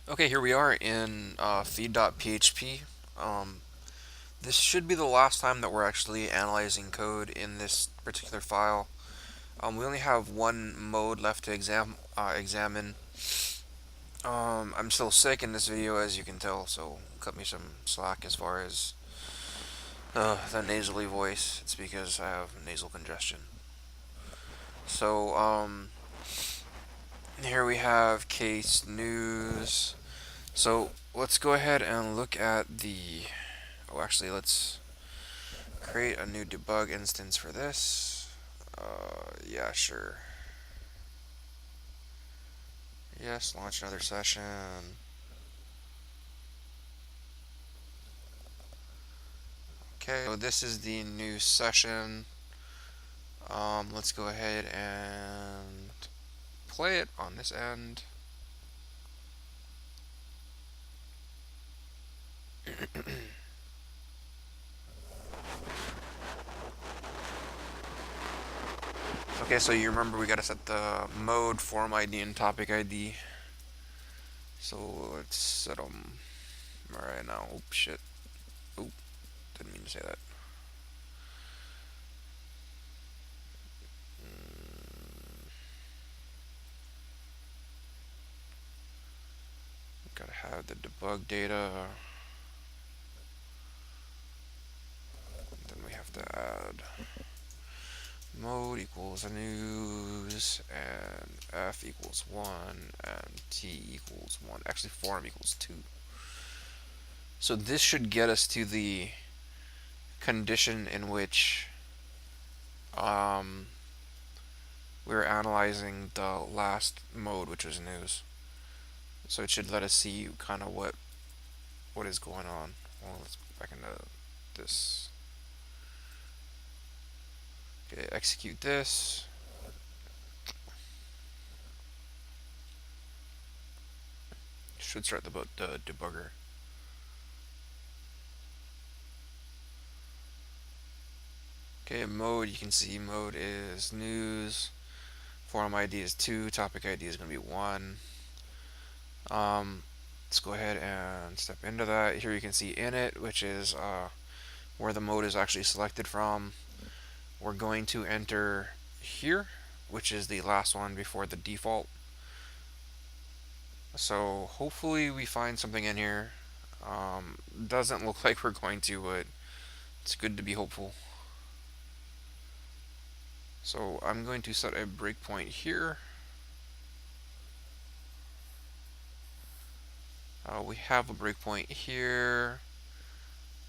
Okay, here we are in feed.php. This should be the last time that we're actually analyzing code in this particular file. We only have one mode left to examine. I'm still sick in this video, as you can tell, so cut me some slack as far as the nasally voice. It's because I have nasal congestion. So, here we have case news. So, let's go ahead and look at the... Oh, actually, let's create a new debug instance for this. Yeah, sure. Yes, launch another session. Okay, so this is the new session. Let's go ahead and play it on this end. Okay, so you remember we gotta set the mode, form ID, and topic ID. So let's set them right now. Oops, shit. Oop, didn't mean to say that. Gotta have the debug data. Then we have to add mode equals news, and f equals 1, and t equals 1. Actually, form equals 2. So this should get us to the condition in which we're analyzing the last mode, which was news. So it should let us see kind of what is going on. Well, let's go back into this. Okay, execute this. Should start the debugger. Okay, mode, you can see mode is news, form ID is 2, topic ID is going to be 1. Let's go ahead and step into that. Here you can see init, which is where the mode is actually selected from. We're going to enter here, which is the last one before the default. So hopefully we find something in here. Doesn't look like we're going to, but it's good to be hopeful. So I'm going to set a breakpoint here. We have a breakpoint here.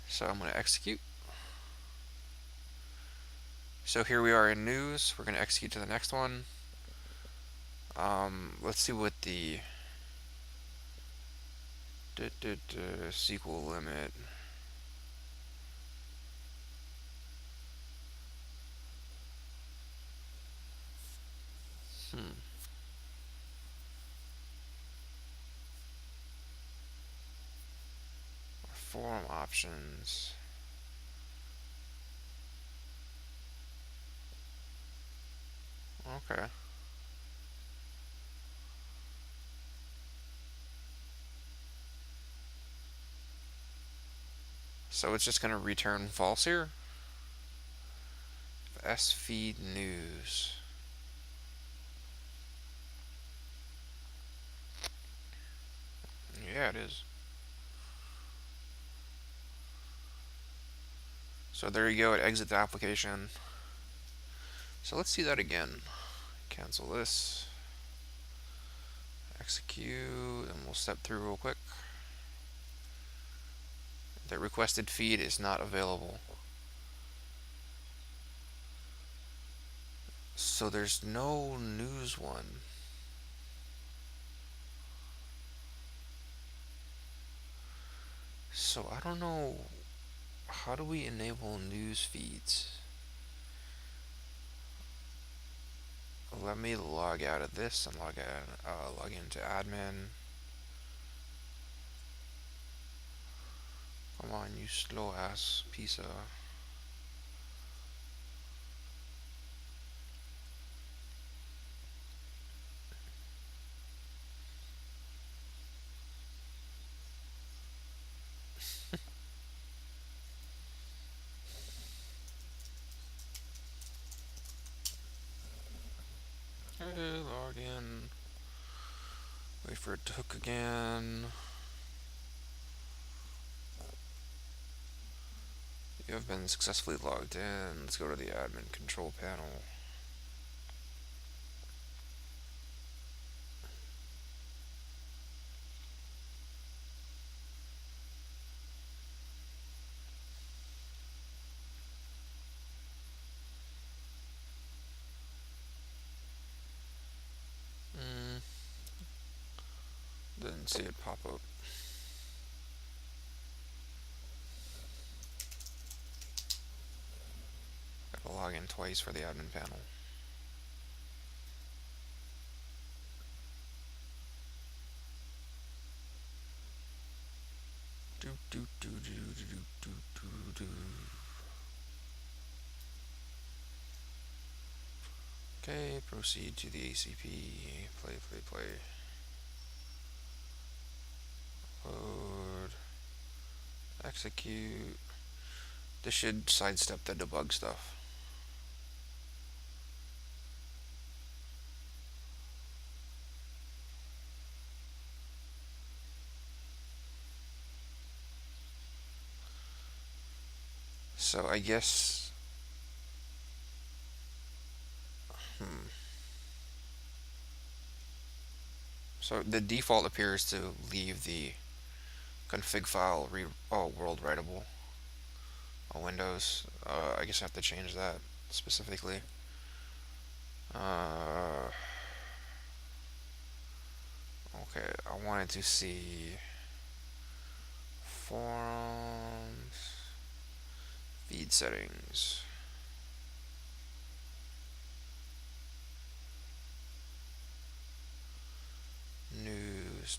So I'm going to execute. So here we are in news. We're going to execute to the next one. Let's see what the SQL limit. Form options. Okay. So it's just going to return false here. Feed news. Yeah, it is. So there you go, it exits the application. So let's see that again. Cancel this. Execute, and we'll step through real quick. The requested feed is not available. So there's no news one. So I don't know, how do we enable news feeds? Let me log out of this and log into admin. Come on, you slow ass piece of... again. Wait for it to hook again. You have been successfully logged in. Let's go to the admin control panel. Didn't see it pop up. Gotta log in twice for the admin panel. Okay, proceed to the ACP. Play. Load. Execute. This should sidestep the debug stuff. So I guess... So the default appears to leave the config file world writable on Windows. I guess I have to change that specifically. Okay, I wanted to see forums, feed settings. News.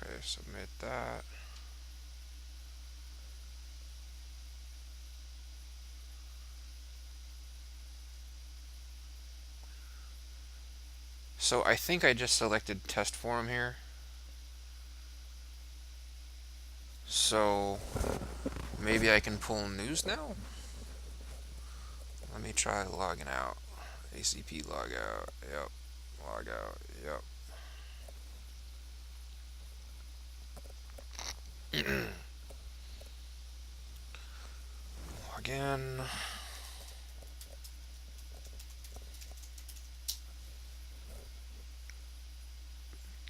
Okay, submit that. So I think I just selected test forum here. So maybe I can pull news now? Let me try logging out. ACP logout. Yep. Logout. Yep. Log in.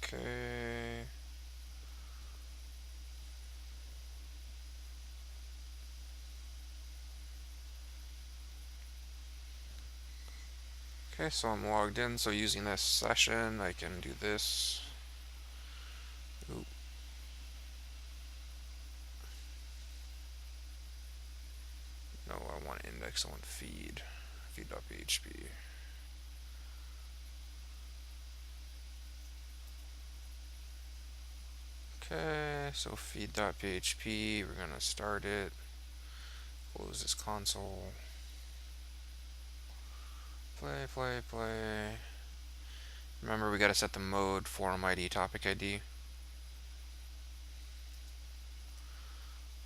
Okay. Okay, so I'm logged in. So using this session, I can do this. Oop. No, I want index, I want feed.php. Okay, so feed.php, we're gonna start it. Close this console. Play. Remember, we gotta set the mode, forum ID, topic ID.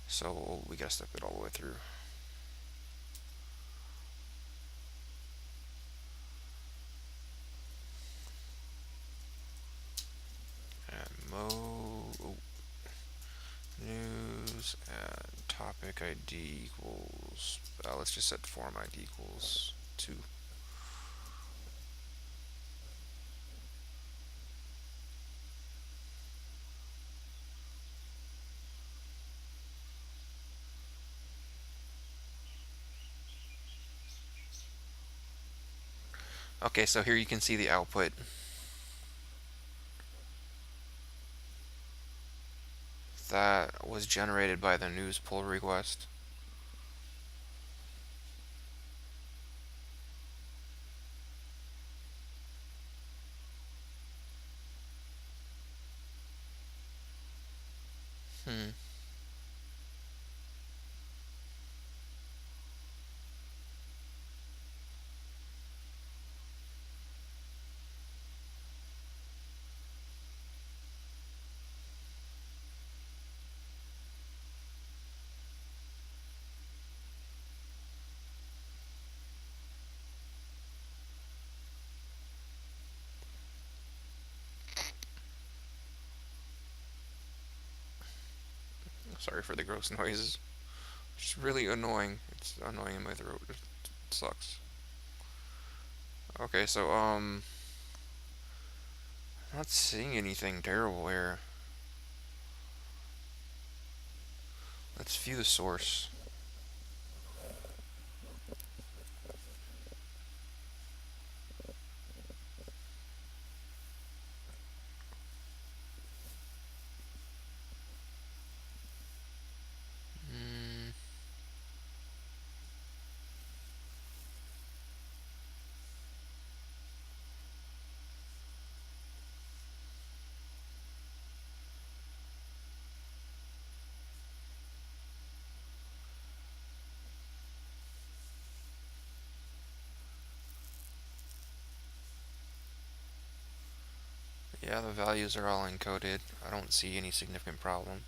So we gotta step it all the way through. And mode, news, and topic ID equals, let's just set forum ID equals 2. Okay, so here you can see the output. That was generated by the news pull request. Sorry for the gross noises. It's really annoying. It's annoying in my throat. It sucks. Okay, so I'm not seeing anything terrible here. Let's view the source. Mm, yeah, the values are all encoded. I don't see any significant problem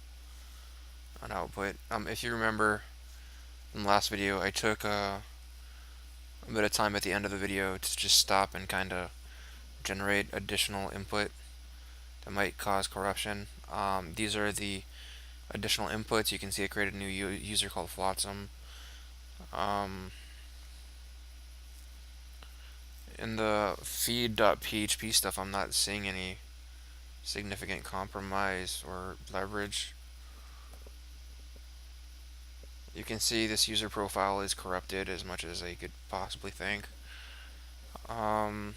on output. If you remember in the last video, I took a bit of time at the end of the video to just stop and kind of generate additional input that might cause corruption. These are the additional inputs. You can see I created a new user called Flotsam. Um, in the feed.php stuff, I'm not seeing any significant compromise or leverage. You can see this user profile is corrupted as much as I could possibly think. You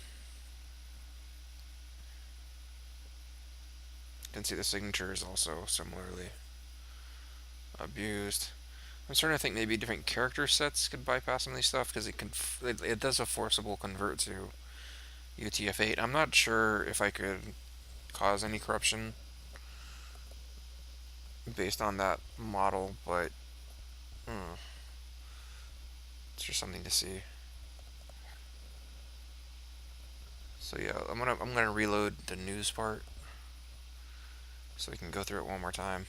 can see the signature is also similarly abused. I'm starting to think maybe different character sets could bypass some of these stuff because it does a forcible convert to UTF-8. I'm not sure if I could cause any corruption based on that model, but it's just something to see. So yeah, I'm gonna reload the news part so we can go through it one more time.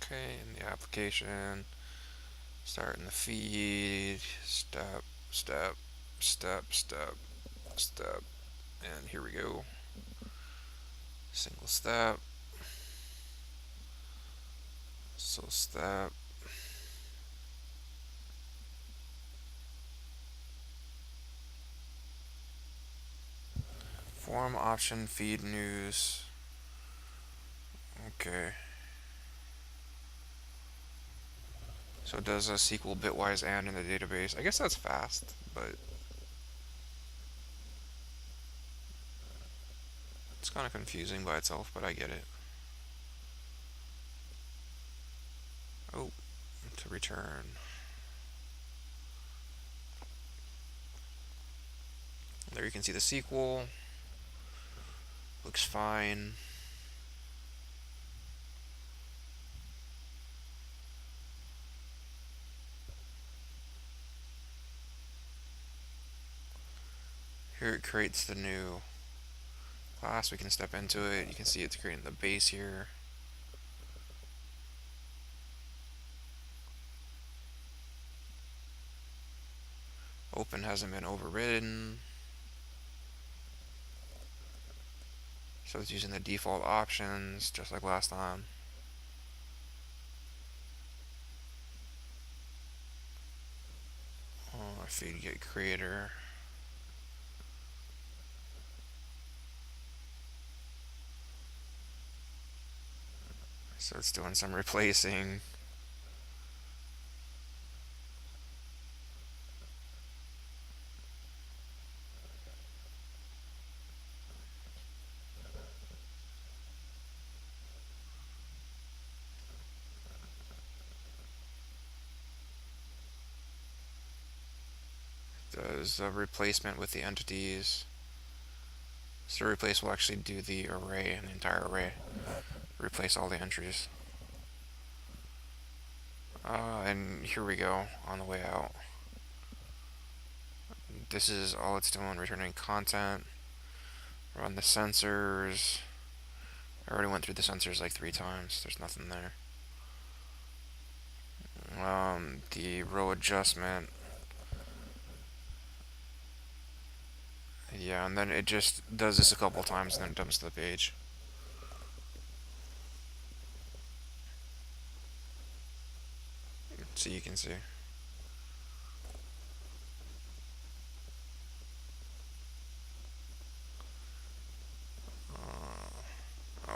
Okay, in the application, start in the feed, step, step, step, step, step, and here we go. Single step. So step. Form option feed news. Okay. So it does a SQL bitwise and in the database. I guess that's fast, but it's kind of confusing by itself, but I get it. Oh, to return. There you can see the SQL. Looks fine. Here it creates the new class. We can step into it. You can see it's creating the base here. Open hasn't been overridden. So it's using the default options, just like last time. Feed get creator. So it's doing some replacing. Does a replacement with the entities. So replace will actually do the array, an entire array. Replace all the entries. And here we go on the way out. This is all it's doing, returning content. Run the sensors. I already went through the sensors like 3 times. There's nothing there. The row adjustment. Yeah, and then it just does this a couple times and then it dumps to the page. So you can see.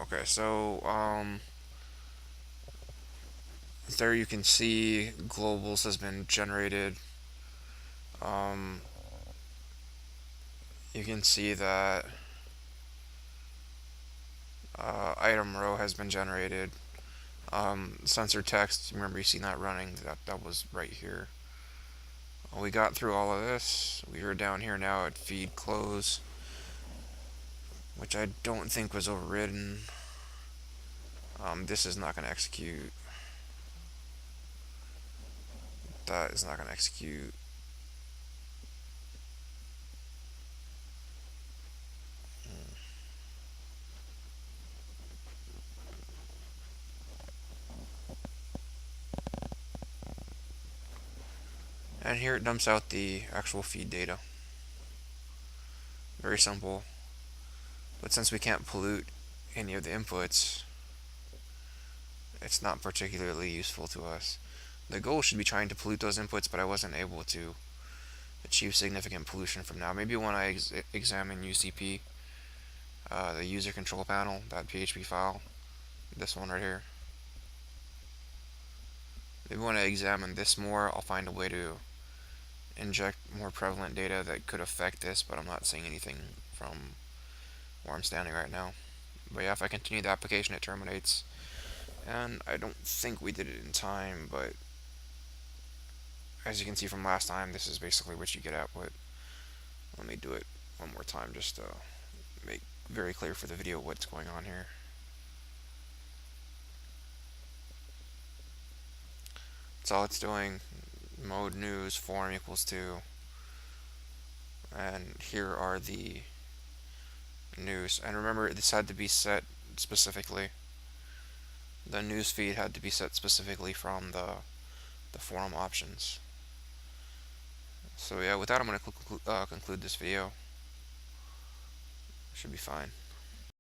Okay, so there you can see globals has been generated. Um, you can see that item row has been generated. Sensor text, remember you seen that running, that was right here. We got through all of this. We are down here now at feed close, which I don't think was overridden. This is not going to execute. That is not going to execute. And here it dumps out the actual feed data. Very simple. But since we can't pollute any of the inputs, it's not particularly useful to us. The goal should be trying to pollute those inputs, but I wasn't able to achieve significant pollution from now. Maybe when I examine UCP, the user control panel, that PHP file, this one right here. Maybe when I examine this more, I'll find a way to inject more prevalent data that could affect this, but I'm not seeing anything from where I'm standing right now. But yeah, if I continue the application, it terminates. And I don't think we did it in time, but as you can see from last time, this is basically what you get at. But let me do it one more time just to make very clear for the video what's going on here. That's all it's doing. Mode news form equals 2. And here are the news. And remember, this had to be set specifically. The news feed had to be set specifically from the forum options. So yeah, with that, I'm going to conclude this video. Should be fine.